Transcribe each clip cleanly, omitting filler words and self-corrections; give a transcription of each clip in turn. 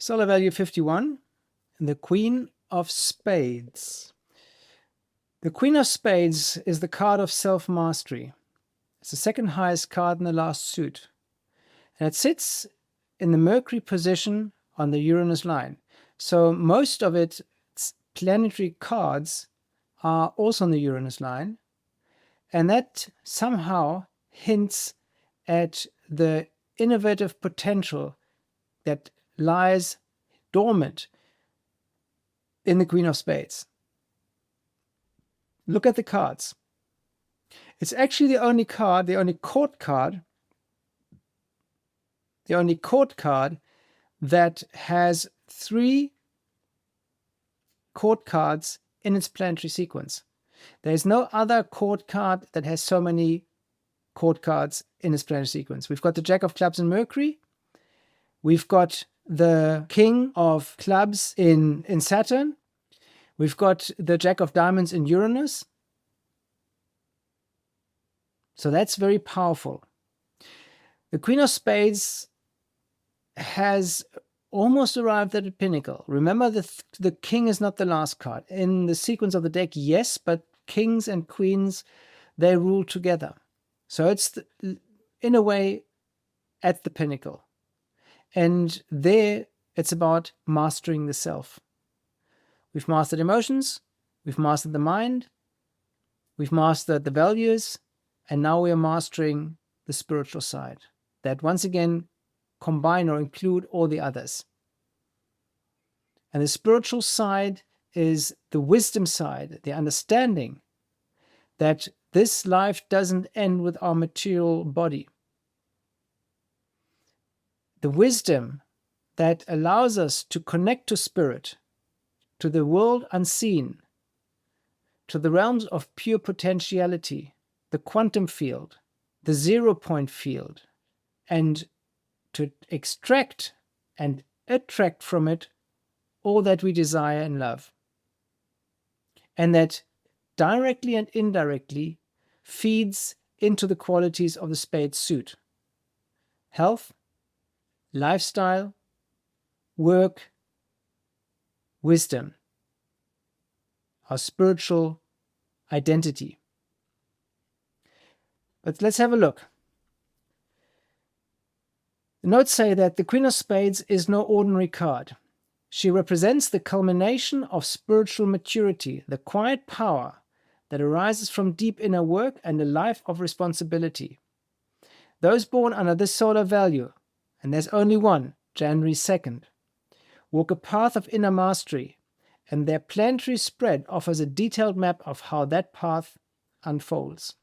Solar value 51, the Queen of Spades. The Queen of Spades is the card of self-mastery. It's the second highest card in the last suit. And it sits in the Mercury position on the Uranus line. So most of its planetary cards are also on the Uranus line. And that somehow hints at the innovative potential that lies dormant in the Queen of Spades. Look at the cards. It's actually the only card, the only court card that has 3 court cards in its planetary sequence. There is no other court card that has so many court cards in its planetary sequence. We've got the Jack of Clubs in Mercury. We've got the King of Clubs in Saturn. We've got the Jack of Diamonds in Uranus. So that's very powerful. The Queen of Spades has almost arrived at a pinnacle. Remember, the King is not the last card. In the sequence of the deck, yes, but kings and queens, they rule together. So it's, in a way, at the pinnacle. And there, it's about mastering the self. We've mastered emotions, we've mastered the mind, we've mastered the values, and now we are mastering the spiritual side. That once again combine or include all the others. And the spiritual side is the wisdom side, the understanding that this life doesn't end with our material body. The wisdom that allows us to connect to spirit, to the world unseen, to the realms of pure potentiality, the quantum field, the 0 point field, and to extract and attract from it all that we desire and love. And that directly and indirectly feeds into the qualities of the spade suit. Health, lifestyle, work, wisdom, our spiritual identity. But let's have a look. The notes say that the Queen of Spades is no ordinary card. She represents the culmination of spiritual maturity, the quiet power that arises from deep inner work and a life of responsibility. Those born under this solar value, and there's only one, January 2nd, walk a path of inner mastery, and their planetary spread offers a detailed map of how that path unfolds.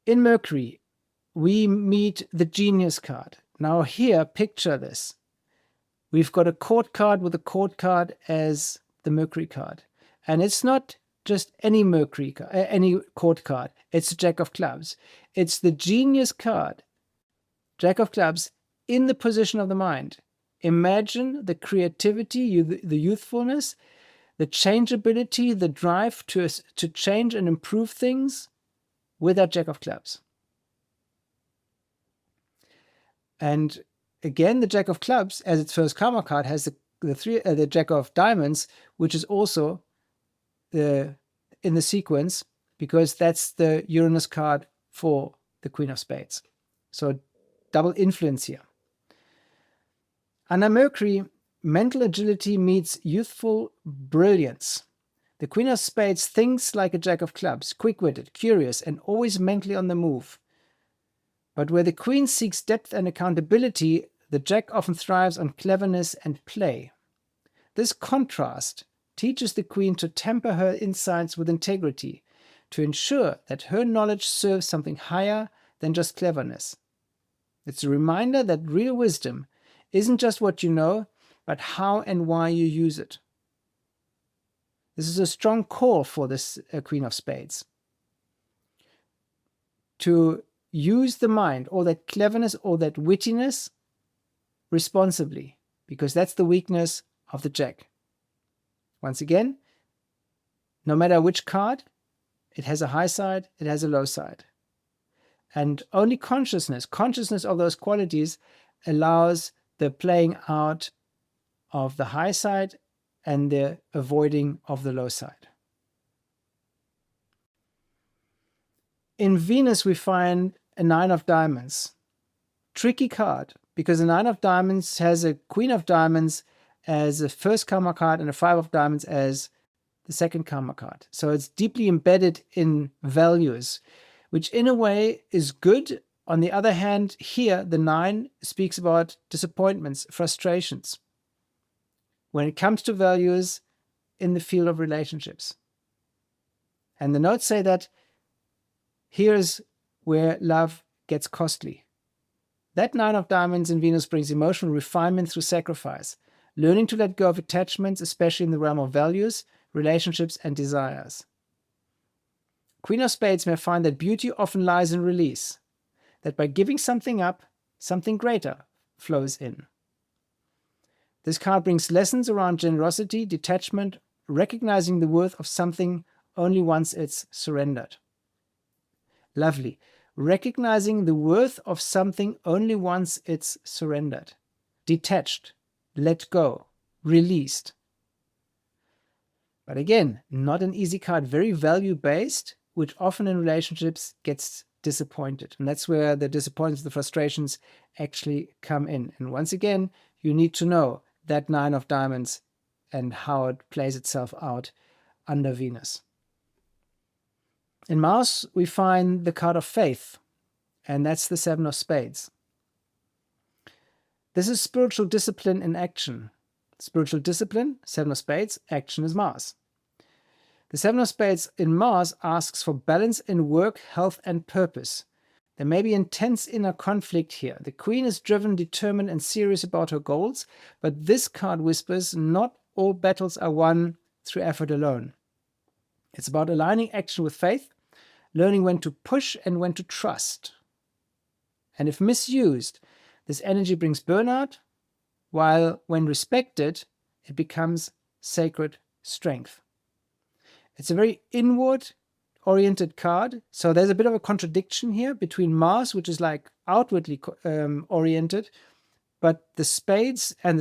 In Mercury, we meet the Genius card. Now here, picture this. We've got a court card with a court card as the Mercury card. And it's not just any any court card. It's the Jack of Clubs. It's the Genius card, Jack of Clubs, in the position of the mind. Imagine the creativity, the youthfulness, the changeability, the drive to change and improve things with that Jack of Clubs. And again, the Jack of Clubs, as its first karma card, has the Jack of Diamonds, which is also in the sequence, because that's the Uranus card for the Queen of Spades. So double influence here. Under Mercury, mental agility meets youthful brilliance. The Queen of Spades thinks like a Jack of Clubs, quick-witted, curious, and always mentally on the move. But where the Queen seeks depth and accountability, the Jack often thrives on cleverness and play. This contrast teaches the Queen to temper her insights with integrity, to ensure that her knowledge serves something higher than just cleverness. It's a reminder that real wisdom isn't just what you know, but how and why you use it. This is a strong call for this Queen of Spades. To use the mind, all that cleverness, all that wittiness, responsibly, because that's the weakness of the Jack. Once again, no matter which card, it has a high side, it has a low side. And only consciousness of those qualities allows the playing out of the high side and the avoiding of the low side. In Venus, we find a 9 of diamonds. Tricky card, because a 9 of diamonds has a Queen of diamonds as the first karma card and a 5 of diamonds as the second karma card. So it's deeply embedded in values, which in a way is good. On the other hand, here the 9 speaks about disappointments, frustrations, when it comes to values in the field of relationships. And the notes say that here's where love gets costly. That 9 of diamonds in Venus brings emotional refinement through sacrifice, learning to let go of attachments, especially in the realm of values, relationships, and desires. Queen of Spades may find that beauty often lies in release, that by giving something up, something greater flows in. This card brings lessons around generosity, detachment, recognizing the worth of something only once it's surrendered. Lovely. Recognizing the worth of something only once it's surrendered. Detached, let go, released. But again, not an easy card, very value-based, which often in relationships gets disappointed. And that's where the disappointments, the frustrations actually come in. And once again, you need to know that 9 of diamonds and how it plays itself out under Venus. In Mars, we find the card of faith, and that's the 7 of Spades. This is spiritual discipline in action. Spiritual discipline, 7 of Spades, action is Mars. The 7 of Spades in Mars asks for balance in work, health, and purpose. There may be intense inner conflict here. The Queen is driven, determined, and serious about her goals, but this card whispers not all battles are won through effort alone. It's about aligning action with faith, learning when to push and when to trust. And if misused, this energy brings burnout, while when respected, it becomes sacred strength. It's a very inward-oriented card, so there's a bit of a contradiction here between Mars, which is like outwardly oriented, but the spades, and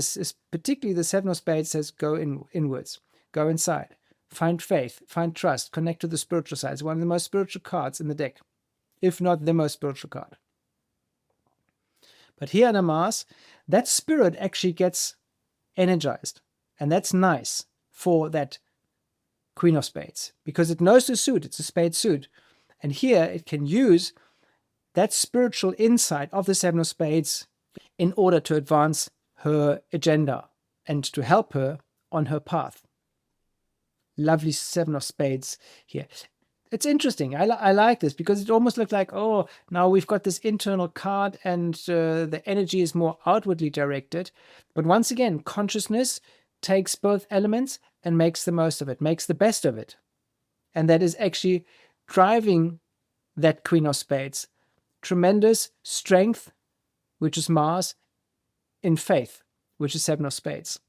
particularly the 7 of Spades, says go inwards, go inside. Find faith, find trust, connect to the spiritual side. It's one of the most spiritual cards in the deck, if not the most spiritual card. But here under Mars, that spirit actually gets energized. And that's nice for that Queen of Spades, because it knows the suit, it's a spade suit. And here it can use that spiritual insight of the 7 of Spades in order to advance her agenda and to help her on her path. Lovely 7 of Spades here. It's interesting. I like this because it almost looked like, oh, now we've got this internal card and the energy is more outwardly directed. But once again, consciousness takes both elements and makes the most of it, makes the best of it. And that is actually driving that Queen of Spades. Tremendous strength, which is Mars, in faith, which is 7 of Spades.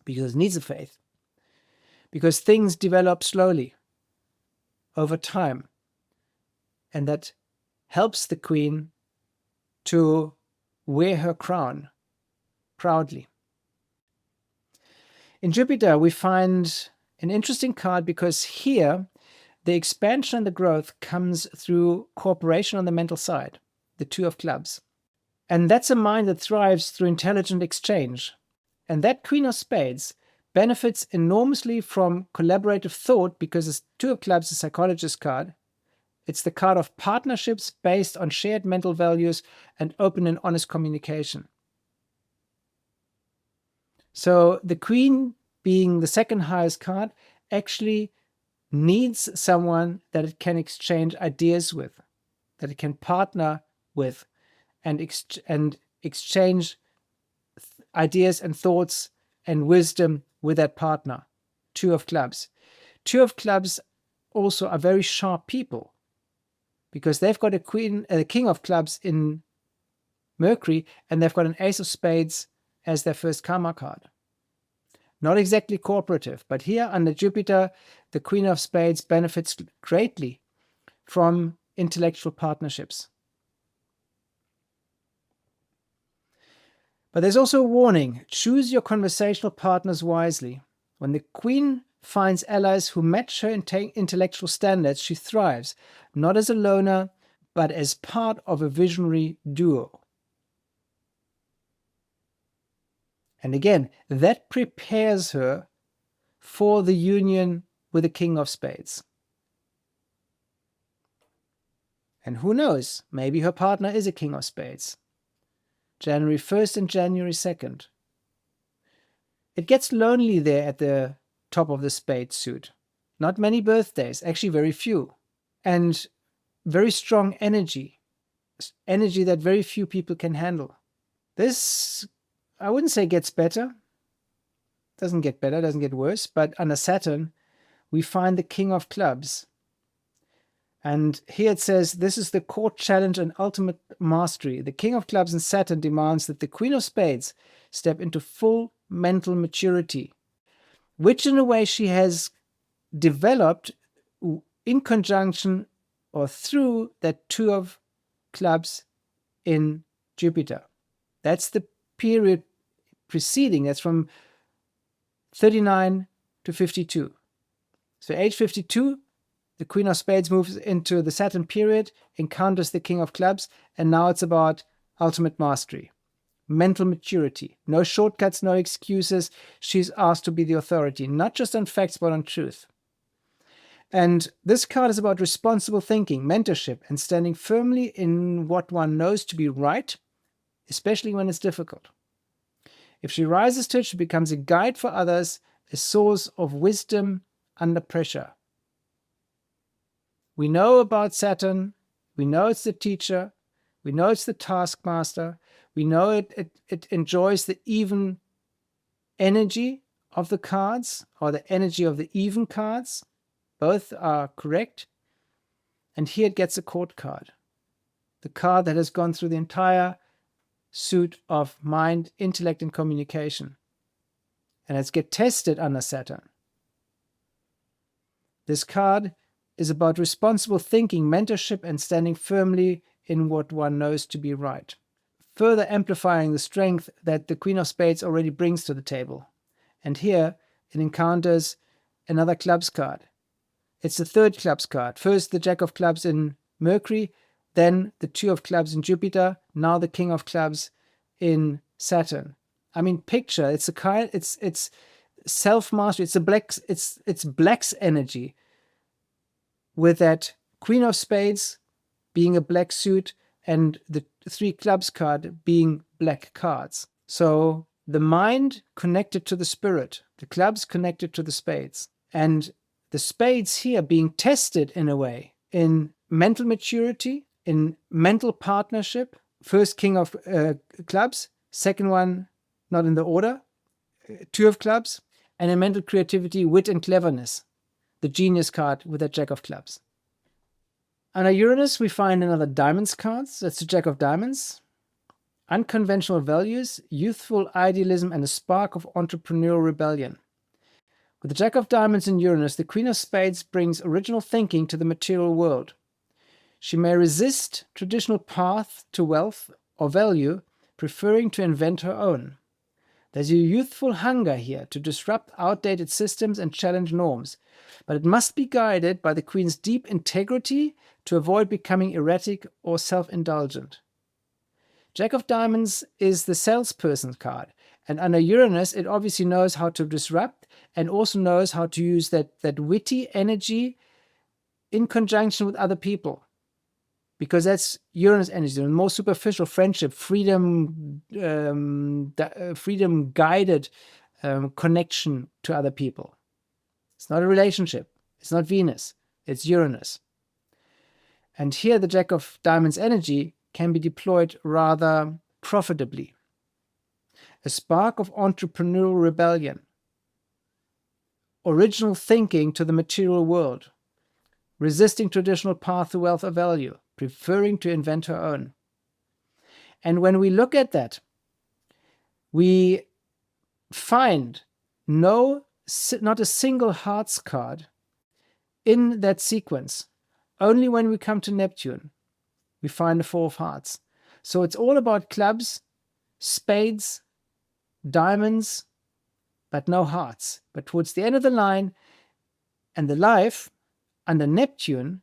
Because it needs a faith. Because things develop slowly, over time. And that helps the Queen to wear her crown proudly. In Jupiter, we find an interesting card because here the expansion and the growth comes through cooperation on the mental side, the 2 of Clubs. And that's a mind that thrives through intelligent exchange. And that Queen of Spades benefits enormously from collaborative thought because the 2 of Clubs is a psychologist card. It's the card of partnerships based on shared mental values and open and honest communication. So the Queen, being the second highest card, actually needs someone that it can exchange ideas with, that it can partner with, and exchange ideas and thoughts and wisdom with that partner. 2 of Clubs. 2 of Clubs also are very sharp people because they've got a King of Clubs in Mercury and they've got an Ace of Spades as their first karma card. Not exactly cooperative, but here under Jupiter, the Queen of Spades benefits greatly from intellectual partnerships. But there's also a warning. Choose your conversational partners wisely. When the queen finds allies who match her intellectual standards, she thrives, not as a loner, but as part of a visionary duo. And again, that prepares her for the union with the King of Spades. And who knows, maybe her partner is a King of Spades. January 1st and January 2nd. It gets lonely there at the top of the spade suit. Not many birthdays, actually very few. And very strong energy. Energy that very few people can handle. This, I wouldn't say gets better. Doesn't get better, doesn't get worse. But under Saturn, we find the King of Clubs. And here it says, this is the court challenge and ultimate mastery. The King of Clubs in Saturn demands that the Queen of Spades step into full mental maturity, which in a way she has developed in conjunction or through that Two of Clubs in Jupiter. That's the period preceding, that's from 39 to 52. So age 52, the Queen of Spades moves into the Saturn period, encounters the King of Clubs, and now it's about ultimate mastery, mental maturity. No shortcuts, no excuses. She's asked to be the authority, not just on facts, but on truth. And this card is about responsible thinking, mentorship, and standing firmly in what one knows to be right, especially when it's difficult. If she rises to it, she becomes a guide for others, a source of wisdom under pressure. We know about Saturn, we know it's the teacher, we know it's the taskmaster, we know it enjoys the even energy of the cards, or the energy of the even cards. Both are correct. And here it gets a court card. The card that has gone through the entire suit of mind, intellect, and communication. And it's get tested under Saturn. This card is about responsible thinking, mentorship, and standing firmly in what one knows to be right, further amplifying the strength that the Queen of Spades already brings to the table. And here it encounters another clubs card. It's the third clubs card. First the Jack of Clubs in Mercury, then the Two of Clubs in Jupiter, now the King of Clubs in Saturn. I mean, picture, it's self-mastery, it's Black's energy, with that Queen of Spades being a black suit and the three clubs card being black cards. So the mind connected to the spirit, the clubs connected to the spades. And the spades here being tested in a way in mental maturity, in mental partnership. First King of Clubs, second one not in the order, Two of Clubs, and in mental creativity, wit and cleverness. The genius card with that Jack of Clubs. Under Uranus, we find another Diamonds card. That's the Jack of Diamonds. Unconventional values, youthful idealism, and a spark of entrepreneurial rebellion. With the Jack of Diamonds in Uranus, the Queen of Spades brings original thinking to the material world. She may resist traditional path to wealth or value, preferring to invent her own. There's a youthful hunger here to disrupt outdated systems and challenge norms, but it must be guided by the Queen's deep integrity to avoid becoming erratic or self-indulgent. Jack of Diamonds is the salesperson card, and under Uranus it obviously knows how to disrupt and also knows how to use that witty energy in conjunction with other people. Because that's Uranus energy, the more superficial friendship, freedom-guided connection to other people. It's not a relationship. It's not Venus. It's Uranus. And here the Jack of Diamonds energy can be deployed rather profitably. A spark of entrepreneurial rebellion. Original thinking to the material world. Resisting traditional path to wealth or value. Preferring to invent her own. And when we look at that, we find not a single hearts card in that sequence. Only when we come to Neptune, we find the Four of Hearts. So it's all about clubs, spades, diamonds, but no hearts. But towards the end of the line and the life, under Neptune,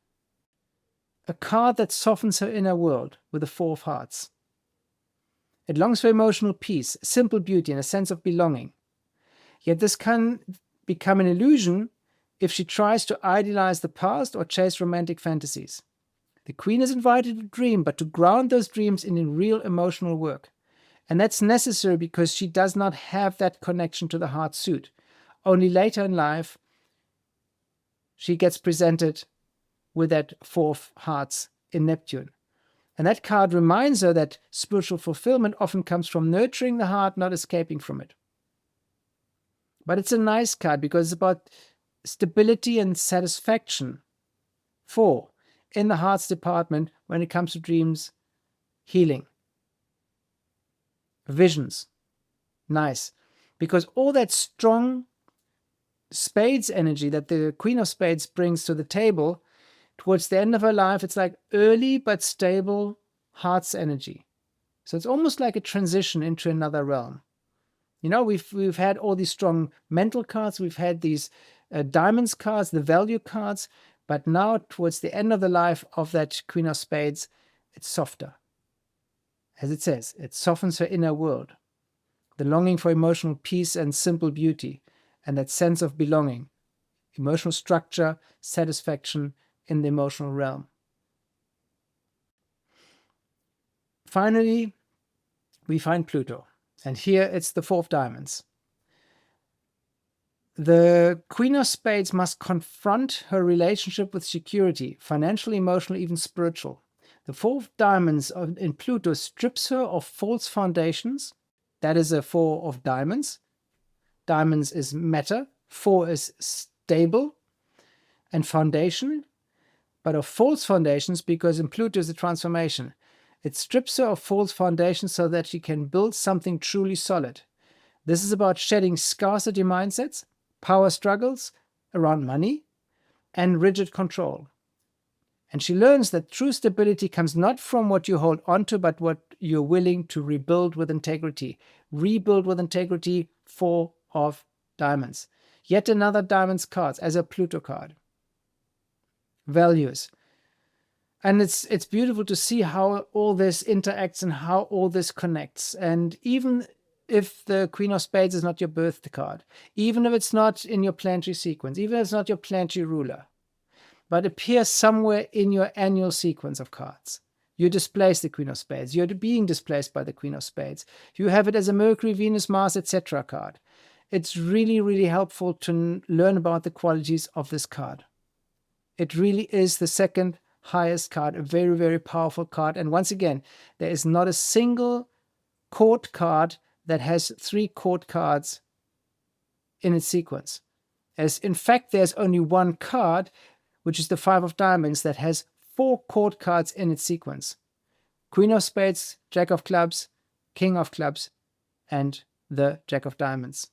a card that softens her inner world with the Four of Hearts. It longs for emotional peace, simple beauty, and a sense of belonging. Yet this can become an illusion if she tries to idealize the past or chase romantic fantasies. The Queen is invited to dream, but to ground those dreams in real emotional work. And that's necessary because she does not have that connection to the heart suit. Only later in life, she gets presented with that Four of Hearts in Neptune. And that card reminds her that spiritual fulfillment often comes from nurturing the heart, not escaping from it. But it's a nice card because it's about stability and satisfaction. 4, in the hearts department when it comes to dreams, healing, visions. Nice. Because all that strong spades energy that the Queen of Spades brings to the table, towards the end of her life, it's like early but stable heart's energy. So it's almost like a transition into another realm. You know, we've had all these strong mental cards, we've had these diamonds cards, the value cards, but now towards the end of the life of that Queen of Spades, it's softer. As it says, it softens her inner world, the longing for emotional peace and simple beauty, and that sense of belonging, emotional structure, satisfaction in the emotional realm. Finally, we find Pluto. And here it's the 4 of diamonds. The Queen of Spades must confront her relationship with security, financial, emotional, even spiritual. The 4 of diamonds in Pluto strips her of false foundations. That is a 4 of diamonds. Diamonds is matter. 4 is stable and foundation, but of false foundations, because in Pluto is a transformation. It strips her of false foundations so that she can build something truly solid. This is about shedding scarcity mindsets, power struggles around money, and rigid control. And she learns that true stability comes not from what you hold onto, but what you're willing to rebuild with integrity. Rebuild with integrity, 4 of diamonds. Yet another diamonds card as a Pluto card. Values. And it's beautiful to see how all this interacts and how all this connects. And even if the Queen of Spades is not your birth card, even if it's not in your planetary sequence, even if it's not your planetary ruler, but appears somewhere in your annual sequence of cards, you displace the Queen of Spades. You're being displaced by the Queen of Spades. You have it as a Mercury, Venus, Mars, etc. card. It's really, really helpful to learn about the qualities of this card. It really is the second highest card, a very, very powerful card. And once again, there is not a single court card that has 3 court cards in its sequence. As in fact, there's only one card, which is the 5 of diamonds, that has 4 court cards in its sequence. Queen of Spades, Jack of Clubs, King of Clubs, and the Jack of Diamonds.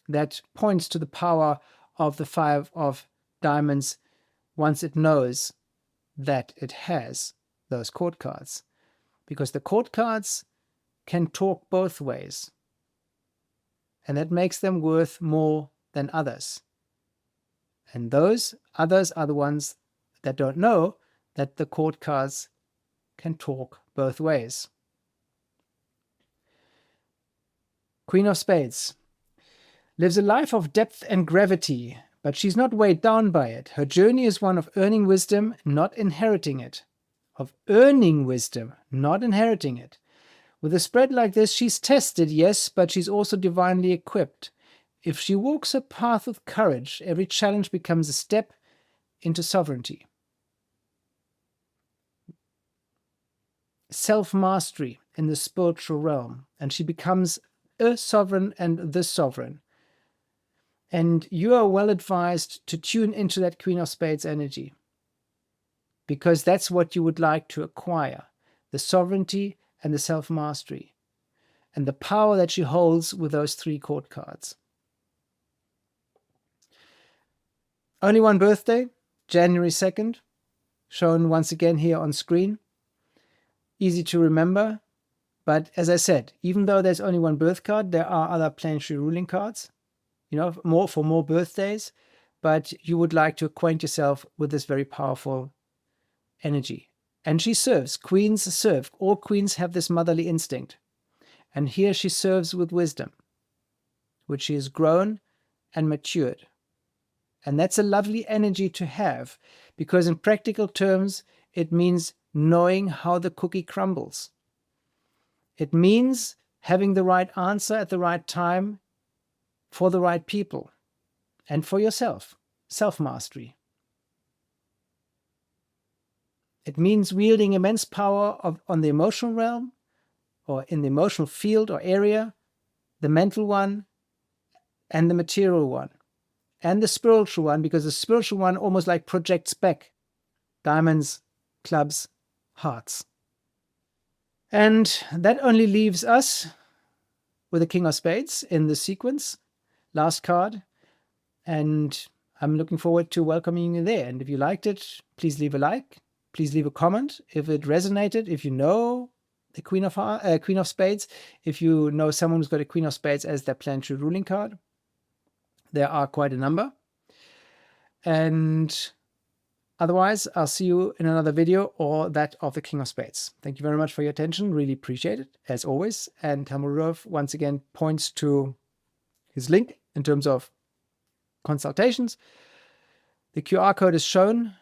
That points to the power of the 5 of diamonds once it knows that it has those court cards, because the court cards can talk both ways, and that makes them worth more than others. And those others are the ones that don't know that the court cards can talk both ways. Queen of Spades lives a life of depth and gravity, but she's not weighed down by it. Her journey is one of earning wisdom, not inheriting it. Of earning wisdom, not inheriting it. With a spread like this, she's tested, yes, but she's also divinely equipped. If she walks her path with courage, every challenge becomes a step into sovereignty. Self-mastery in the spiritual realm, and she becomes a sovereign and the sovereign. And you are well advised to tune into that Queen of Spades energy, because that's what you would like to acquire, the sovereignty and the self-mastery, and the power that she holds with those 3 court cards. Only one birthday, January 2nd, shown once again here on screen. Easy to remember, But as I said, even though there's only one birth card, there are other planetary ruling cards, for more birthdays. But you would like to acquaint yourself with this very powerful energy. And she serves. Queens serve. All queens have this motherly instinct. And here she serves with wisdom, which she has grown and matured. And that's a lovely energy to have, because in practical terms, it means knowing how the cookie crumbles. It means having the right answer at the right time for the right people and for yourself, self-mastery. It means wielding immense power on the emotional realm, or in the emotional field or area, the mental one, and the material one, and the spiritual one, because the spiritual one almost like projects back diamonds, clubs, hearts. And that only leaves us with the King of Spades in the sequence, last card. And I'm looking forward to welcoming you there. And if you liked it, please leave a like. Please leave a comment if it resonated. If you know the Queen of Spades, if you know someone who's got a Queen of Spades as their planetary ruling card, there are quite a number. And otherwise, I'll see you in another video, or that of the King of Spades. Thank you very much for your attention. Really appreciate it, as always. And Helmar Rudolph once again points to his link in terms of consultations. The QR code is shown,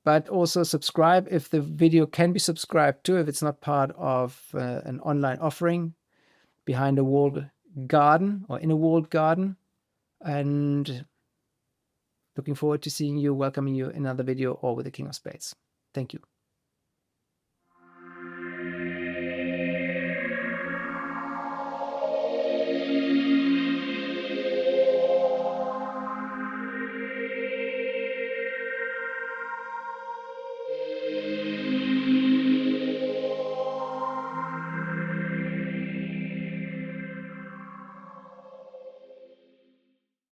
but also subscribe if the video can be subscribed to, if it's not part of an online offering behind a walled garden or in a walled garden. And looking forward to seeing you, welcoming you in another video, or with the King of Spades. Thank you.